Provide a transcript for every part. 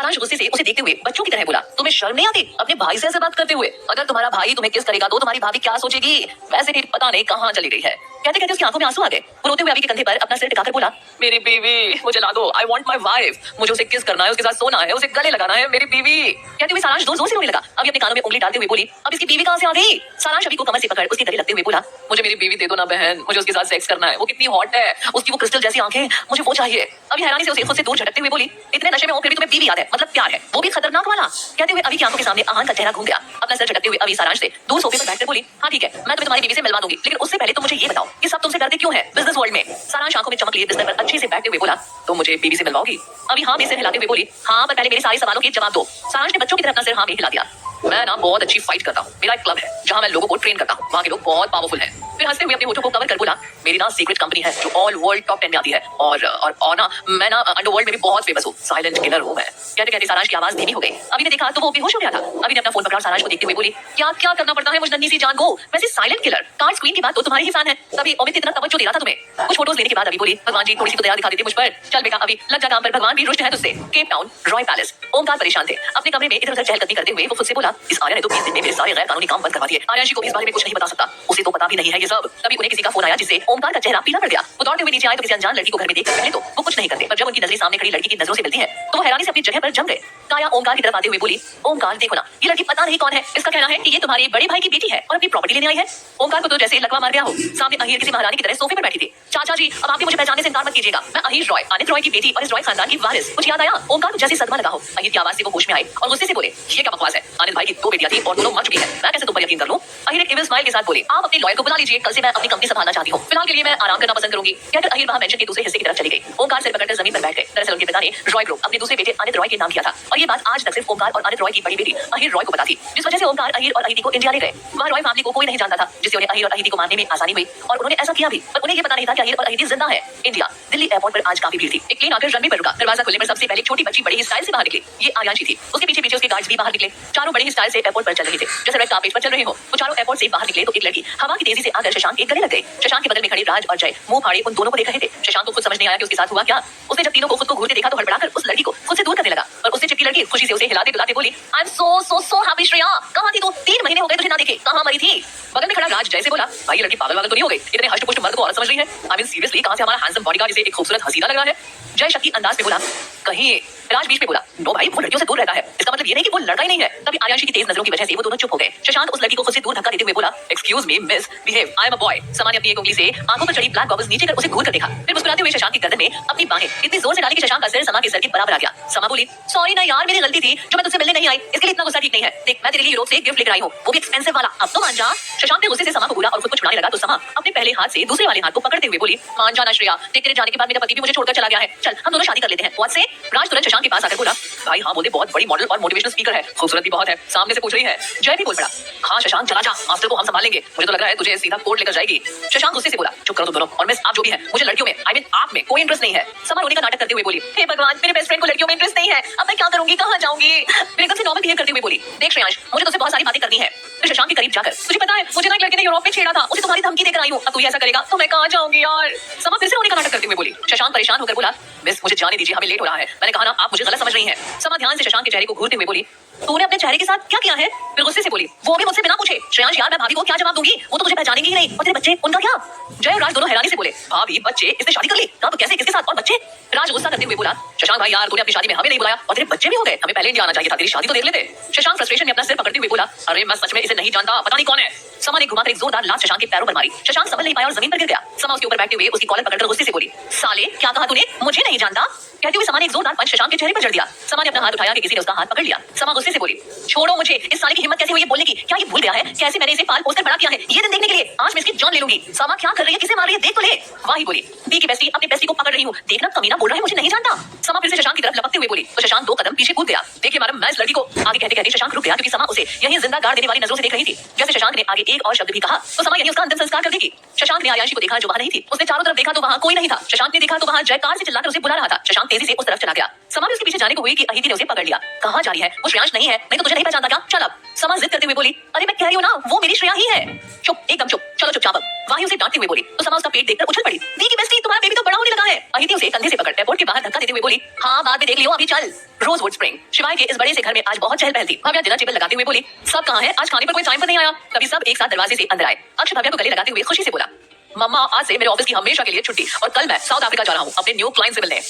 सारांश गुस्से से उसे देखते हुए बच्चों की तरह बोला, तुम्हें शर्म नहीं आती अपने भाई से ऐसे बात करते हुए? अगर तुम्हारा भाई तुम्हें किस करेगा तो तुम्हारी भाभी क्या सोचेगी? वैसे भी पता नहीं कहाँ चली गई है। कहते कहते उसकी आंखों में आंसू आ गए। वो रोते हुए अभी के कंधे पर अपना सिर टिकाकर बोला, मेरी बीवी मुझे ला दो, आई वांट माय वाइफ। मुझे उसे किस करना है, उसके साथ सोना है, उसे गले लगाना है, मेरी बीवी। कहते हुए सारांश जोर जोर से रोने लगा। अभी अपने कानों में उंगली डालते हुए बोली, अब इसकी बीवी कहाँ से आ गई? सारांश अभी को कमर से पकड़ उसके गले लगते हुए बोला, मुझे मेरी बीवी दे दो ना बहन, मुझे उसके साथ सेक्स करना है। वो कितनी हॉट है, उसकी वो क्रिस्टल जैसी आंखें, मुझे वो चाहिए। अभी हैरानी से उसे खुद से दूर झटकते हुए बोली, इतने नशे में हो फिर भी तुम्हें बीवी याद है, मतलब प्यार है, वो भी खतरनाक वाला। कहते हुए अभी की आंखों के सामने आहान का चेहरा घूम गया। अपना सर झटकते हुए अभी सारांश से दूर सोफे पर बैठकर बोली, हाँ ठीक है, मैं तुम्हें तुम्हारी बीवी से मिलवा दूंगी, लेकिन उससे पहले तुम मुझे ये बताओ कि सब तुमसे डरते क्यों है बिजनेस वर्ल्ड में? सारांश आंखों में चमक लिए बिस्तर पर अच्छे से बैठते हुए बोला, तुम मुझे बीवी से मिलवाओगी? अभी हाँ में सिर हिलाते हुए बोली, हाँ पर पहले मेरे सारे सवालों के जवाब दो। सारांश ने बच्चों की तरह अपना सिर हाँ में हिला दिया। मैं ना बहुत अच्छी फाइट करता हूँ, मेरा एक क्लब है जहाँ मैं लोगों को ट्रेन करता हूँ, वहाँ के लोग बहुत पावरफुल हैं। फिर हंसते हुए अपने होठों को कवर कर बोला, मेरी ना सीक्रेट कंपनी है जो ऑल वर्ल्ड टॉप 10 में आती है, और ना मैं ना अंडरवर्ल्ड में भी बहुत फेमस हूँ, साइलेंट किलर हूँ मैं। कहते कहते सारांश की आवाज धीमी हो गई। अभी ने देखा तो वो बेहोश हो गया था। अभी ने अपना फोन पकड़ा सारांश को देखते हुए बोली, क्या क्या करना पड़ता है मुझे नन्ही सी जान को? वैसे साइलेंट किलर कार्ड स्क्रीन की बात तो तुम्हारी ही फैन है, तभी अमित इतना तवज्जो दे रहा था तुम्हें। कुछ फोटोज लेने के बाद अभी बोली, भगवान जी थोड़ी सी तो दया दिखा देते मुझ पर। चल बेटा अभी लग जा काम पर, भगवान भी रुष्ट है तुझसे। Cape Town Roy palace. Omkar परेशान थे अपने कमरे में इधर उधर चहलकदमी करते हुए। वो खुद से बोला, इस आर्या ने तो 20 दिन में मेरे सारे गैर कानूनी काम बंद करवा दिए। आर्याशी को भी इस बारे में कुछ नहीं बता सकता, उसे तो पता भी नहीं है ये सब। तभी उन्हें किसी का फोन आया जिससे ओमकार का चेहरा पीला पड़ गया। वो दौड़ते हुए नीचे आए तो किसी अनजान लड़की को घर में देखकर पहले तो वो कुछ नहीं करते, पर जब उनकी नजरें सामने खड़ी लड़की की नजरों से मिलती हैं तो वो हैरानी से अपनी जगह पर जम गए। काया ओमकार की तरफ आते हुए बोली, ओमकार देखो ना, ये लड़की पता नहीं कौन है, इसका कहना है कि ये तुम्हारे बड़े भाई की बेटी है और अपनी प्रॉपर्टी लेने आई है। ओमकार को तो जैसे लकवा मार गया हो। सामने अहीर किसी महारानी की तरह सोफे पर बैठी थी। चाचा जी अब आप भी मुझे पहचानने से इनकार मत कीजिएगा, मैं अहीर रॉय, आनित रॉय की बेटी और इस रॉय खानदान की वारिस। कुछ याद आया? ओमकार को जैसे सदमा लगा हो। अहीर की आवाज से वो होश में आए और गुस्से से बोले, ये क्या बकवास है? आनित भाई की 2 बेटियां थी और दोनों मर चुकी है, मैं कैसे तुम पर यकीन कर लूं? अहीर एक इविल स्माइल के साथ बोले, आप अपने लॉयर को बुला लीजिए, कल से मैं अपनी कंपनी संभालना चाहती हूँ, फिलहाल के लिए मैं आराम करना पसंद करूंगी। कहकर अहीर वहां मेंशन के दूसरे हिस्से की तरफ चली गई। ओमकार सिर पकड़कर जमीन पर बैठ गए। दरअसल उनके पिता ने रॉय ग्रुप अपने दूसरे बेटे अनित रॉय के नाम किया था और ये बात आज तक सिर्फ ओमकार और अनित रॉय की बड़ी बेटी अहीर रॉय को पता थी, जिस वजह से ओमकार अहीर और अहीति को इंडिया ले गए। वहाँ रॉय फैमिली को कोई नहीं जानता था, जिससे उन्हें अहीर और अहीति को मारने में आसानी हुई और उन्होंने ऐसा किया भी, पर उन्हें ये पता नहीं था कि अहीर और अहीति जिंदा है। इंडिया दिल्ली एयरपोर्ट पर आज काफी भीड़ थी। एक प्लेन आकर रनवे पर रुका। दरवाजा खुलने पर सबसे पहले छोटी बच्ची बड़ी ही स्टाइल से बाहर निकली। ये आर्यांशी थी। उसके पीछे पीछे उसके गार्ड्स भी बाहर निकले। चारों बड़ी ही स्टाइल से एयरपोर्ट पर चल रहे थे, जैसे रेड कार्पेट पर चल रहे हो। वो चारों एयरपोर्ट से बाहर निकले तो एक लड़की हवा की तेजी से आकर शशांक के गले लग गई। शशांक के बगल में खड़े राज और जय मुंह फाड़े उन दोनों को देख रहे थे। शशांक को खुद समझ नहीं आया कि उसके साथ हुआ क्या। उसने जब तीनों को खुद को घूरते देखा तो हड़बड़ाकर उस लड़की को खुद से दूर करने लगा और उससे चिपकी लड़की खुशी से उसे हिलाते डुलाते बोली, I am so happy Shreya, कहां थी तू? 3 महीने हो गए तुझे ना देखे, कहां मरी थी? बगल में खड़ा राज जय से बोला, भाई ये लड़की पागल वागल तो नहीं हो गई? इतने हष्ट-पुष्ट मर्द को औरत समझ रही है? आई मीन सीरियसली कहां से हमारा हैंडसम बॉडीगार्ड जिसे एक खूबसूरत हसीना लग रहा है? जय शक्ति अंदाज में बोला, कहीं राज बीच में बोला, नो भाई वो लड़कियों से दूर रहता है, इसका मतलब ये नहीं कि वो लड़का ही नहीं है। तभी आर्यांशी की तेज नजरों की वजह से वो दोनों चुप हो गए। शशांक उस लड़की को खुद से दूर धक्का देते हुए बोला, excuse me miss, behave, I am a boy. सामान्य अपनी एक उंगली से आंखों पर चढ़ी ब्लैक गॉगल्स नीचे कर उसे घूर कर देखा, फिर मुस्कुराते हुए शशांक की गर्दन में अपनी बाहें इतनी जोर से डाली कि शशांक का सिर समा के सर के बराबर आ गया। समा बोली, सॉरी ना यार, मेरी गलती थी, जो मैं तुझसे मिलने नहीं आई, इसके लिए इतना गुस्सा ठीक नहीं है। देख मैं तेरे लिए यूरोप से गिफ्ट लेकर आई हूँ, वो भी एक्सपेंसिव वाला, अब तो मान जा। शशांक ने गुस्से से समा को घूरा और खुद को छुड़ाने लगा तो समा अपने पहले हाथ से दूसरे वाले हाथ को पकड़ते हुए बोली, मान जाना श्रेया, देख तेरे जाने के बाद मेरा पति भी मुझे छोड़कर चला गया है, चल हम दोनों शादी कर लेते हैं। व्हाट से? राज तुरंत शशांक के पास आकर बोला, भाई हाँ बोले, बहुत बड़ी मॉडल और मोटिवेशनल स्पीकर है, खूबसूरत भी बहुत है, सामने से पूछ रही है। जय भी बोल पड़ा, हाँ शशांक चला जा, मास्टर को हम संभाल लेंगे, मुझे तो लग रहा है तुझे सीधा कोर्ट लेकर जाएगी। शशांक गुस्से से बोला, चुप करो तुम दोनों, और मिस आप जो भी है, मुझे लड़कियों में आई मीन आप में कोई इंटरेस्ट नहीं है। समा रोने का नाटक करते हुए बोली, हे भगवान, मेरे बेस्ट फ्रेंड को लड़कियों में इंटरेस्ट नहीं है, अब मैं क्या करूंगी, कहां जाऊंगी? फिर एकदम से नॉर्मल बिहेव करते हुए बोली, देख श्रेयांश, मुझे तुझसे बहुत सारी बातें करनी है। फिर शशांक के करीब जाकर, तुझे पता है मुझे ना एक लड़के ने यूरोप में छेड़ा था, उसे तुम्हारी धमकी देकर आई हूं, अब तू ऐसा करेगा तो मैं कहां जाऊंगी यार? समा फिर से रोने का नाटक करते हुए बोली। शशांक परेशान होकर बोला, मिस मुझे जाने दीजिए, हमें लेट हो रहा है, मैंने कहा ना आप मुझे गलत समझ रही हैं। समा ध्यान से शशांक के चेहरे को घूरते हुए बोली, तूने अपने चेहरे के साथ क्या किया है? फिर गुस्से से बोली, वो भी मुझसे बिना पूछे। श्रेयांश यार मैं भाभी को क्या जवाब दूंगी, वो तो तुझे पहचानेंगी ही नहीं, और तेरे बच्चे उनका क्या? जय और राज दोनों हैरानी से बोले, भाभी बच्चे, इसने शादी कर ली? कब, कैसे, किसके साथ, और बच्चे? राज गुस्सा करते हुए बोला, शशांक भाई यार तूने अपनी शादी में हमें नहीं बुलाया और तेरे बच्चे भी हो गए, हमें पहले इंडिया आना चाहिए था, तेरी शादी तो देख लेते। शशांक फ्रस्ट्रेशन में अपना सिर पकड़ते हुए बोला, अरे मैं सच में इसे नहीं जानता, पता नहीं कौन है। समा ने घुमाकर एक जोरदार लात शशांक के पैरों पर मारी। शशांक संभल नहीं पाया और जमीन पर गिर गया। समा उसके ऊपर बैठते हुए उसकी कॉलर पकड़कर गुस्से से बोली, साले क्या कहा तूने, मुझे नहीं जानता? कहते हुए समा ने एक जोरदार पंच शशांक के चेहरे पर जड़ दिया। समा ने अपना हाथ उठाया कि किसी ने उसका हाथ पकड़ लिया। समा गुस्से से बोली, छोड़ो मुझे, इस साले की हिम्मत कैसे हुई ये बोलने की? क्या ये भूल गया है कैसे मैंने इसे पाल पोसकर बड़ा किया है? ये दिन देखने के लिए आज मैं इसकी जान ले लूंगी। समा क्या कर रही है, किसे मार रही है, देख तो ले। वाही बोली, बी की बेस्टी अपनी बेस्टी को पकड़ रही हूँ, देखना कमीना बोल रहा है मुझे नहीं जानता। समा फिर से शशांक की तरफ लपकते हुए बोली तो शशांक 2 कदम पीछे कूद गया। देखिए मैडम, मैं इस लड़की को, आगे कहते कहते शशांक रुक गया क्योंकि समा उसे यहीं जिंदा गाड़ देने वाली नजरों से देख रही थी। जैसे शशांक ने आगे एक और शब्द भी कहा तो समा यहीं उसका अंतिम संस्कार कर देगी। शशांक ने आर्यांशी को देखा जो वहां नहीं थी। उसने चारों तरफ देखा तो वहां कोई नहीं था। शशांक ने देखा तो वहां जयकार से चिल्लाकर उसे बुला रहा था। शशांक तेजी से उस तरफ चला गया। समा भी उसके पीछे जाने को हुई कि अहिति ने उसे पकड़ लिया। कहां जा रही है, वो श्रेयांश नहीं है, नहीं तो तुझे नहीं पहचानता क्या? चल अब। समा जिद करते हुए बोली, अरे मैं कह रही हूँ ना वो मेरी श्रेया ही है। चुप, एकदम चुप, चलो चुपचाप अब। वाही उसे डांटते हुए बोली तो समा उसका पेट देखकर उछल पड़ी। दी की बेस्टी, तुम्हारा बेबी तो बड़ा होने लगा है। अहिति उसे कंधे से पकड़ एयरपोर्ट के बाहर धक्का देते हुए हुए बोली, हाँ बाद में देख लियो, अभी चल। Rosewood spring. शिवाय के इस बड़े से घर में आज बहुत चहल पहल थी। भव्या डिनर टेबल लगाते हुए बोली, सब कहाँ है? आज खाने पर कोई टाइम पर नहीं आया। तभी सब एक साथ दरवाजे से अंदर आए। अक्ष भव्या को गले लगाते हुए खुशी से बोला, मम्मा आज से मेरे ऑफिस की हमेशा के लिए छुट्टी और कल मैं साउथ अफ्रीका जा रहा हूँ अपने न्यू क्लाइंट से मिलने।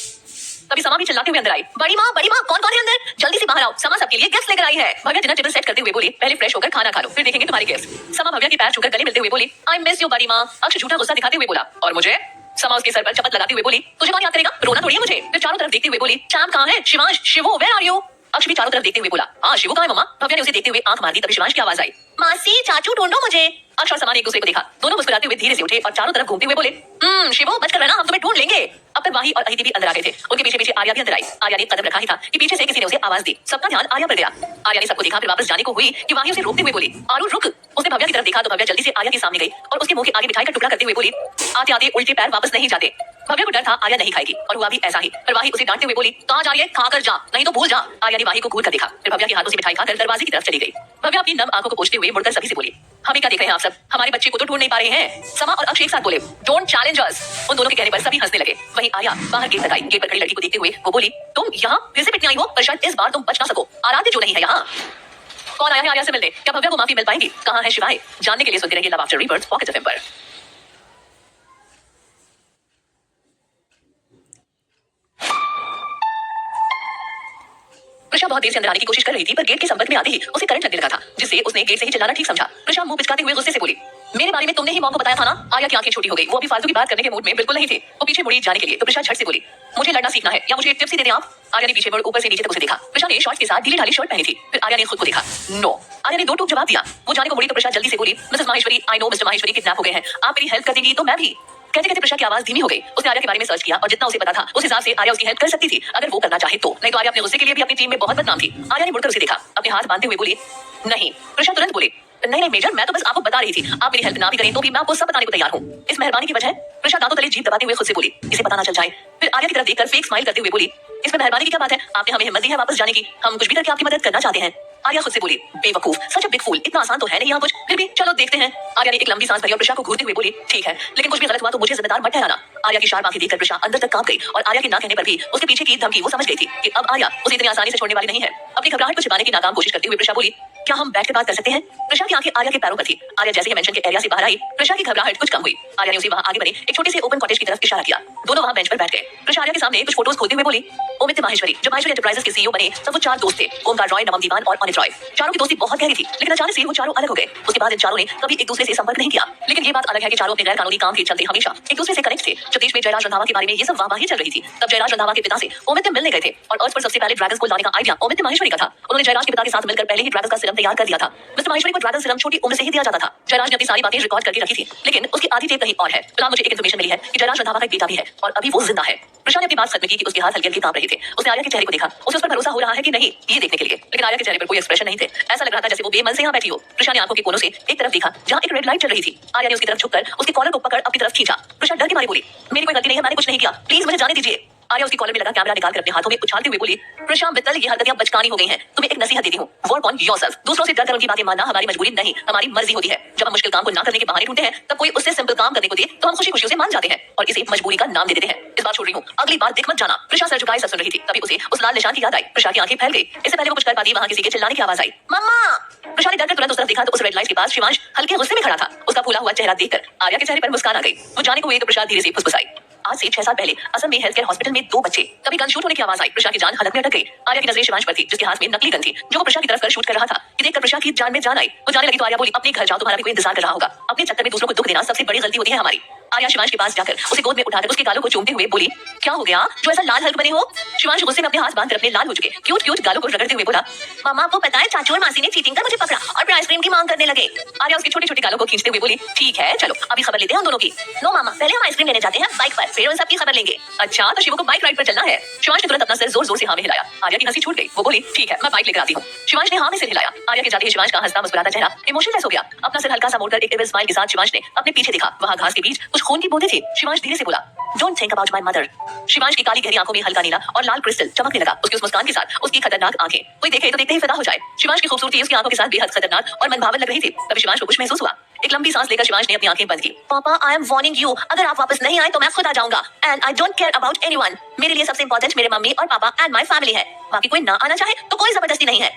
तभी समा भी चिल्लाते हुए अंदर आई, बड़ी माँ कौन कौन है अंदर? जल्दी से बाहर आओ, समा सबके लिए गिफ्ट लेकर आई है। भव्या डिनर टेबल सेट करते हुए बोली, पहले फ्रेश होकर खाना खा लो, फिर देखेंगे तुम्हारे गिफ्ट। समा भव्या के पैर छूकर गले मिलते हुए बोली, आई मिस यू बड़ी माँ। अक्ष झूठा गुस्सा दिखाते हुए बोला, और मुझे? समा उसके सर पर चपत लगाते हुए बोली, तुझे कौन याद करेगा? रोना थोड़ी है मुझे। फिर चारों तरफ देखते हुए बोली, चैम कहाँ है? शिवांश, शिवो, वेयर आर यू? अक्ष भी चारों तरफ देखते हुए बोला, हाँ शिवू कहाँ है मम्मा? भव्या ने उसे देखते हुए आंख मार दी। तभी शिवांश की आवाज आई, मासी चाचू ढूंढो मुझे। अक्ष और समा ने एक दूसरे को देखा। दोनों मुस्कुराते हुए धीरे से उठे और चारों तरफ घूमते हुए बोले, शिवो बच कर रहना, हम तुम्हें ढूंढ लेंगे। अब तक वाही और अदिति भी अंदर आ गए थे। उनके पीछे पीछे आर्या भी अंदर आई। आर्या ने कदम रखा ही था कि पीछे से किसी ने उसे आवाज दी। सबका ध्यान आर्या पर गया। आर्या ने सबको देखा, फिर वापस जाने को हुई कि वाही उसे रोकते हुए बोली, आरू रुक। उसने भव्या की तरफ देखा तो भव्या जल्दी से आर्या के सामने गई और उसके मुंह के आगे मिठाई का टुकड़ा करते हुए बोली, आते आते उल्टे पैर वापस नहीं जाते। भव्या को डर था आर्या नहीं खाएगी और हुआ भी ऐसा ही। फिर वाही उसे डांटते हुए बोली, कहाँ जा रही है? खाकर जा, नहीं तो भूल जा। आर्या ने वाही को घूर कर देखा, फिर भव्या के हाथों से मिठाई खाकर दरवाजे की तरफ चली गई। भव्या अपनी नम आंखों को पोंछते हुए मुड़कर सभी से बोली, हमें क्या देख रहे हैं आप सब? हमारे बच्चे को तो ढूंढ नहीं पा रहे हैं। समा और अक्षय एक साथ बोले, डोंट चैलेंज अस। उन दोनों के कहने पर सभी हंसने लगे। वहीं आर्या बाहर गेट तक आई। गेट पर खड़ी लड़की को देखते हुए वो बोली, तुम यहाँ फिर से पिटने आई हो, पर शायद इस बार तुम बच ना सको। आराध्य जो नहीं है यहाँ। कौन आया है आर्या से मिलने? क्या भव्या को माफी मिल पाएगी? कहाँ है शिवाय? जानने के लिए सुनते रहिए love after rebirth pocket FM पर। प्रशा बहुत देर से अंदर आने की कोशिश कर रही थी, पर गेट के संपर्क में आते ही उसे करंट लगने लगा था, जिससे उसने गेट से ही चिल्लाना ठीक समझा। प्रशा मुंह पिचकाते हुए गुस्से से बोली, मेरे बारे में तुमने ही मॉम को बताया था ना? आर्या की आंखें छोटी हो गई। वो अभी फालतू की बात करने के मूड में बिल्कुल नहीं थे। वो पीछे मुड़ी जाने के लिए तो प्रशा झट से बोली, मुझे लड़ना सीखना है या मुझे एक टिप्स ही दे दें आप? आर्या ने पीछे मुड़ ऊपर से नीचे तक उसे देखा। प्रशा ने शॉर्ट्स के साथ ढीली ढाली शर्ट पहनी थी। फिर आर्या ने खुद को देखा। नो। आर्या ने दो टूक जवाब दिया। वो जाने को मुड़ी तो प्रशा जल्दी से बोली, Mrs Maheshwari, I know mister Maheshwari kidnap हो गए हैं, आप मेरी हेल्प कर देंगी तो मैं भी। कहते कहते प्रशा की आवाज धीमी हो गई। उसने आर्या के बारे में सर्च किया और जितना उसे पता था उस हिसाब से आर्या उसकी हेल्प कर सकती थी अगर वो करना चाहे तो। नहीं तो आर्या अपने गुस्से के लिए भी अपनी टीम में बहुत बदनाम थी। आर्या ने मुड़कर उसे देखा, अपने हाथ बांधते हुए बोली, नहीं। प्रशा तुरंत बोली, नहीं मेजर, मैं तो बस आपको बता रही थी, आप मेरी हेल्प ना भी करें तो भी मैं आपको सब बताने को तैयार हूँ। इस मेहरबानी की वजह? प्रशा दांतों तले जीभ दबाते हुए खुद से बोली, इसे पता ना चल जाए। फिर आर्या की तरफ देखकर फेक स्माइल करते हुए बोली, इसमें मेहरबानी की क्या बात है? आपने हमें हिम्मत दी है वापस जाने की, हम कुछ भी करके आपकी मदद करना चाहते हैं। आर्या खुद से बोली, बेवकूफ, सच अ बिग फूल, इतना आसान तो है नहीं यहाँ कुछ, फिर भी चलो देखते हैं। आर्या ने एक लंबी सांस भरी और प्रशा को घूरते हुए बोली, ठीक है, लेकिन कुछ भी गलत हुआ तो मुझे जिम्मेदार मत ठहराना। आर्या की शार्प आंखें देखकर प्रशा अंदर तक कांप गई और आर्या के ना कहने पर भी उसके पीछे की धमकी वो समझ गई थी कि अब आर्या उसे इतनी आसानी से छोड़ने वाली नहीं है। अपनी घबराहट को छिपाने की नाकाम कोशिश करते हुए प्रशा बोली, क्या हम बैठ कर बात कर सकते हैं? प्रशा की आंखें आर्या के पैरों पर थी। आर्या जैसे ही मेंशन के एरिया से बाहर आई, प्रशा की घबराहट कुछ कम हुई। आर्या ने उसे वहां आगे बने एक छोटे से ओपन कॉटेज की तरफ इशारा किया। दोनों वहां बेंच पर बैठ गए। प्रशा आर्या के सामने कुछ फोटोज खोलते हुए बोली, ओमित माहेश्वरी, जब माहेश्वरी एंटरप्राइजेस के सीईओ बने तब वो चार दोस्त थे, ओमकार रॉय, नमन दीवान और अनित रॉय। चारों की दोस्ती बहुत गहरी थी, लेकिन अचानक से वो चारों अलग हो गए। उसके बाद इन चारों ने कभी एक दूसरे से संपर्क नहीं किया। लेकिन ये बात अलग है कि चारों अपने गैर कानूनी काम के चलते हमेशा एक दूसरे से कनेक्ट थे। जब देश में जयराज रंधावा के बारे में ये सब वाहवाही चल रही थी, तब जयराज रंधावा के पिता से ओमित ने मिलने गए थे और अर्थ पर सबसे पहले ड्रैगन्स को लाने का आइडिया ओमित माहेश्वरी का था। उन्होंने जयराज के पिता के साथ मिलकर पहले ही ड्रैगन्स का सीरम तैयार कर दिया था। मिस्टर माहेश्वरी को ड्रैगन सीरम छोटी उम्र से ही दिया जाता था। जयराज ने अपनी सारी बातें रिकॉर्ड करके रखी थी, लेकिन उसकी आधी टेप कहीं और है। फिलहाल मुझे एक इन्फॉर्मेशन मिली है कि जयराज रंधावा का एक बेटा भी है और अभी वो जिंदा है। प्रशा ने अपनी बात खत्म की कि उसके हाथ हल्के हल्के कांप रहे थे। उसने आर्या के चेहरे को देखा, उसे उस पर भरोसा हो रहा है कि नहीं ये देखने के लिए, लेकिन आर्या के चेहरे पर कोई एक्सप्रेशन नहीं थे। ऐसा लग रहा था जैसे वो बेमन से यहाँ बैठी हो। प्रशा ने आंखों के कोनों से एक तरफ देखा जहाँ एक रेड लाइट चल रही थी। आर्या ने उसकी तरफ झुककर उसके कॉलर को पकड़ अपनी तरफ खींचा। प्रशा डर के मारे बोली, मेरी कोई गलती नहीं है, मैंने कुछ नहीं किया, प्लीज मुझे जाने दीजिए। आर्या उसकी कॉलर में लगा कैमरा निकालकर अपने हाथों में उछालते हुए बोली, प्रशा मित्तल, ये हरकतें बचकानी हो गई हैं। तुम्हें एक नसीहत देती हूँ, वर्क ऑन योरसेल्फ। दूसरों से डरकर उनकी बातें मानना हमारी मजबूरी नहीं, हमारी मर्जी होती है। जब हम मुश्किल काम को ना करने के बहाने ढूंढते हैं, तब कोई उससे सिंपल काम करने को दे तो हम खुशी खुशी उसे मान जाते हैं और इसे मजबूरी का नाम दे देते हैं। इस बार छोड़ रही हूँ, अगली बार दिख मत जाना। प्रशा सर झुकाए सब सुन रही थी, तभी उसे उस लाल निशान की याद आई। प्रशा की आंखें फैल गई। इससे पहले वो कुछ कर पाती, वहां किसी के चिल्लाने की आवाज आई, मम्मा। प्रशा ने डरकर तुरंत उस तरफ देखा तो उस रेड लाइट के पास शिवांश हल्के गुस्से में खड़ा था। उसका फूला हुआ चेहरा देखकर आर्या के चेहरे पर मुस्कान आ गई। वो जाने को हुई तो प्रशा धीरे से फुसफुसाई, आज से 6 साल पहले असम में हेल्थ केयर हॉस्पिटल में 2 बच्चे, तभी गन शूट होने की आवाज आई। प्रशा की जान हलक में अटक गई। आर्या की नजरें शिवांश पर थी, जिसके हाथ में नकली गन थी, जो वो प्रशा की तरफ कर शूट कर रहा था। ये देखकर प्रशा की जान में जान आई। वो जाने लगी तो आर्या बोली, अपने घर जाओ, तुम्हारा भी कोई इंतजार कर रहा होगा। अपने चक्कर में दूसरों को दुख देना सबसे बड़ी गलती होती है हमारी। आर्या शिवांश के पास जाकर उसे गोद में उठाकर उसके गालों को चूमते हुए बोली, क्या हो गया जो ऐसा लाल हल्क बने हो? शिवांश गुस्से में अपने हाथ बांधकर अपने लाल हो चुके क्यूट क्यूट गालों को रगड़ते हुए बोला, मामा आपको पता है चाचू और मासी ने चीटिंग कर मुझे पकड़ा और फिर आइसक्रीम की मांग करने लगे। आर्या उसके छोटे छोटे गालों को खींचते हुए बोली, ठीक है चलो अभी खबर लेते हैं हम दोनों की। नो मामा, पहले हम आइसक्रीम लेने जाते हैं बाइक पर, फिर उन सबकी खबर लेंगे। अच्छा तो शिवू को बाइक राइड पर चलना है? शिवांश ने तुरंत अपना सिर जोर जोर से हाँ में हिलाया। आर्या की हंसी छूट गई। वो बोली, ठीक है मैं बाइक लेकर आती हूँ। शिवांश ने हाँ में सिर हिलाया। आर्या के जाते ही शिवांश का हंसता मुस्कुराता चेहरा इमोशनलेस हो गया। अपना सिर हल्का सा मोड़कर एक स्माइल के साथ शिवांश ने अपने पीछे देखा। वहाँ घास के बीच कुछ खून की बूंदें थी। शिवांश धीरे से बोला, don't think about my mother. Shivansh की काली गहरी आंखों में हल्का नीला और लाल क्रिस्टल चमकने लगा। उसकी उस मुस्कान के साथ उसकी खतरनाक आंखें कोई देखे तो देखते ही फिदा हो जाए। शिवांश की खूबसूरती उसकी आंखों के साथ बेहद खतरनाक और मनभावन लग रही थी। तभी शिवांश को कुछ महसूस हुआ। एक लंबी सांस लेकर शिवांश ने अपनी आंखें बंद की। पापा, आई एम वार्निंग यू, अगर आप वापस नहीं आए तो मैं खुद आ जाऊंगा। And I don't care about anyone. मेरे लिए सबसे इंपॉर्टेंट मेरे मम्मी और पापा एंड माय फैमिली है। बाकी कोई ना आना चाहे तो कोई जबरदस्ती नहीं है।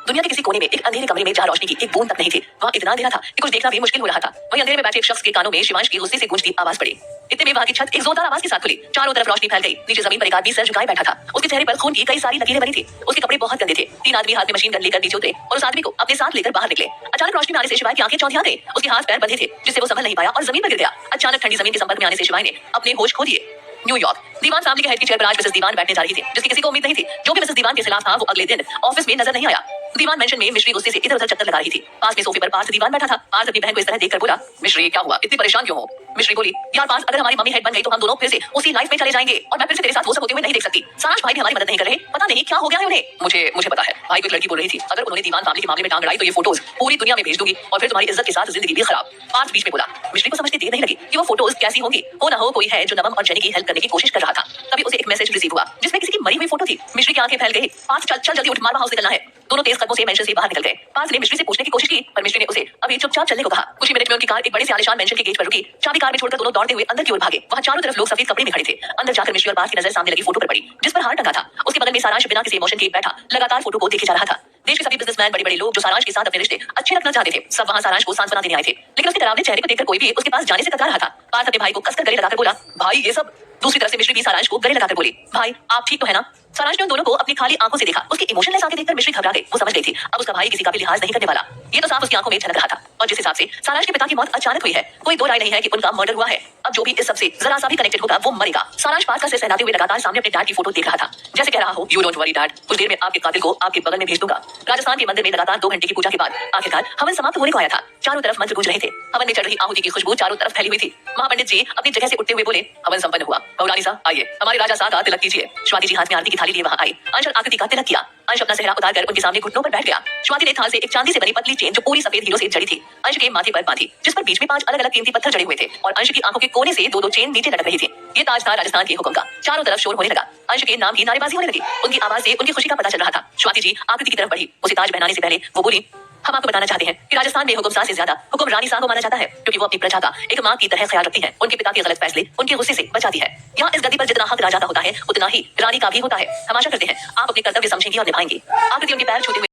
दुनिया के किसी कोने में एक अंधेरे कमरे में जहां रोशनी की एक बूंद तक नहीं थी, वहां इतना अंधेरा था कि कुछ देखना भी मुश्किल हो रहा था। वहीं अंधेरे में बैठे एक शख्स के कानों में शिवांश की गुस्से से गूंजती आवाज पड़ी। इतने में वहां की छत एक जोरदार आवाज के साथ खुली। चारों तरफ रोशनी फैल गई। नीचे जमीन पर एक आदमी सर झुकाए बैठा था। उसके चेहरे पर खून की कई सारी लकीरें बनी थी। उसके कपड़े बहुत गंदे थे। 3 आदमी हाथ में मशीन गन लेकर नीचे उतरे और उस आदमी को अपने साथ लेकर बाहर निकले। अचानक रोशनी में आने से शिवाय की आंखें चौंधिया गई। उसके हाथ पैर बंधे थे जिससे वो संभल नहीं पाया और जमीन पर गिर गया। अचानक ठंडी जमीन के संपर्क में आने से शिवाय ने अपने होश खो दिए। न्यूयॉर्क, दीवान फैमिली के हेड की चेयर पर आज मिसेस दीवान बैठने जा रही थी, जिसकी किसी को उम्मीद नहीं थी। जो भी मिसेस दीवान के खिलाफ था वो अगले दिन ऑफिस में नजर नहीं आया। दीवान मेंशन में मिश्री गुस्से से इधर-उधर चक्कर लगा रही थी। पास में सोफे पर पार्थ दीवान बैठा था। पार्थ अपनी बहन को इस तरह देखकर बोला, मिश्री क्या हुआ, इतनी परेशान क्यों हो? मिश्री बोली, यार पार्थ, अगर हमारी मम्मी हेड बन गई तो हम दोनों फिर से उसी लाइफ में चले जाएंगे और मैं फिर से तेरे साथ वो सब होते हुए नहीं देख सकती। सारांश भाई भी हमारी मदद नहीं कर रहे, पता नहीं क्या हो गया है उन्हें। मुझे पता है। भाई को एक लड़की बोल रही थी, अगर उन्होंने दीवान फैमिली के मामले में टांग अड़ाई तो ये फोटोज पूरी दुनिया में भेज दूंगी और फिर तुम्हारी इज्जत के साथ जिंदगी भी खराब। पार्थ बीच में बोला। मिश्री को समझते देर नहीं लगी कि वो फोटोज कैसी होंगी। हो ना हो कोई है जो नमम और जेनी की हेल्प करने की कोशिश कर रहा था। तभी उसे एक मैसेज रिसीव हुआ जिसमें किसी की मरी हुई फोटो थी। मिश्री की आंखें फैल गई। पार्थ, चल जल्दी उठ, मार्वा हाउस निकलना है। दोनों तेज कदमों से मेंशन से बाहर निकल गए। पार्थ ने मिश्री से पूछने की कोशिश की पर मिश्री ने उसे अभी चुपचाप चलने को कहा। कुछ ही मिनट में उनकी कार एक बड़े से आलीशान मेंशन के गेट पर रुकी। चाबी कार में छोड़कर दोनों दौड़ते हुए अंदर की ओर भागे। वहां चारों तरफ लोग सफेद कपड़े में खड़े थे। अंदर जाकर मिश्री और पार्थ की नजर सामने लगी फोटो पर पड़ी जिस पर हार टंगा था। उसके बगल में सारांश बिना किसी इमोशन के बैठा लगातार फोटो को देखे जा रहा था। देश के सभी बिजनेसमैन, बड़े-बड़े लोग जो सारांश के साथ अपने रिश्ते अच्छे रखना चाहते थे, सब वहां सारांश को सांत्वना देने आए थे। लेकिन उसके डरावने चेहरे को देखकर कोई भी उसके पास जाने से कतरा रहा था। पार्थ अपने भाई को कसकर गले लगाकर बोला, भाई ये सब। दूसरी तरफ से मिश्री भी सारांश को गले लगाकर बोली, भाई आप ठीक तो है ना? सारांश ने उन दोनों को अपनी खाली आंखों से देखा। उसकी इमोशनलेस आंखें देखकर मिश्री घबरा गई। वो समझ गई थी अब उसका भाई किसी का भी लिहाज नहीं करने वाला। ये तो साफ उसकी आंखों में झलक रहा था। और जिस हिसाब से सारांश के पिता की मौत अचानक हुई है, कोई दो राय नहीं है कि उनका मर्डर हुआ है। अब जो भी इस सबसे जरा सा भी कनेक्टेड होगा वो मरेगा। सारांश पार्थ का सिर सहलाते हुए लगातार सामने अपने डैड की फोटो देख रहा था, जैसे कह रहा हो, यू डोंट वरी डैड, कुछ देर में आपके कातिल को आपके बगल में भेज दूंगा। राजस्थान के मंदिर में लगातार 2 घंटे की पूजा के बाद आखिरकार हवन समाप्त होने को आया था। चारों तरफ मंत्र गूंज रहे थे। हवन में चढ़ रही आहुति की खुशबू चारों तरफ फैली हुई थी। महापंडित जी अपनी जगह से उठते हुए बोले, हवन संपन्न हुआ। बहुरानी साहब आइए, हमारे राजा साहब का तिलक कीजिए। स्वाति जी हाथ में आरती की थाली लिए वहां आई। अंश और आकृति का तिलक किया। अंश अपना सेहरा उतारकर उनके सामने घुटनों पर बैठ गया। स्वाति ने थाल से एक चांदी से बनी पतली चेन जो पूरी सफेद हीरो से जड़ी थी अंश के माथे पर बांधी, जिस पर बीच में 5 अलग-अलग कीमती पत्थर जड़े हुए थे और अंश की आंखों के कोने से 2-2 चेन नीचे लटक रही थी। ये ताज था राजस्थान के हुक्म का। चारों तरफ शोर होने लगा। अंश के नाम की नारेबाजी होने लगी। उनकी आवाज से उनकी खुशी का पता चल रहा था। स्वाति जी आकृति की तरफ बढ़ी। उसे ताज पहनाने से पहले वो बोली, हम आपको बताना चाहते हैं कि राजस्थान में हुक्मशाह से ज्यादा हुक्म रानी साहब को माना जाता है, क्योंकि वो अपनी प्रजा का एक मां की तरह ख्याल रखती है। उनके पिता के गलत फैसले उनके गुस्से से बचाती है। यहाँ इस गद्दी पर जितना हक राजा का होता है उतना ही रानी का भी होता है। हम आशा करते हैं आप अपने कर्तव्य समझेंगी और निभाएंगी। आकृति उनके पैर छूते हुए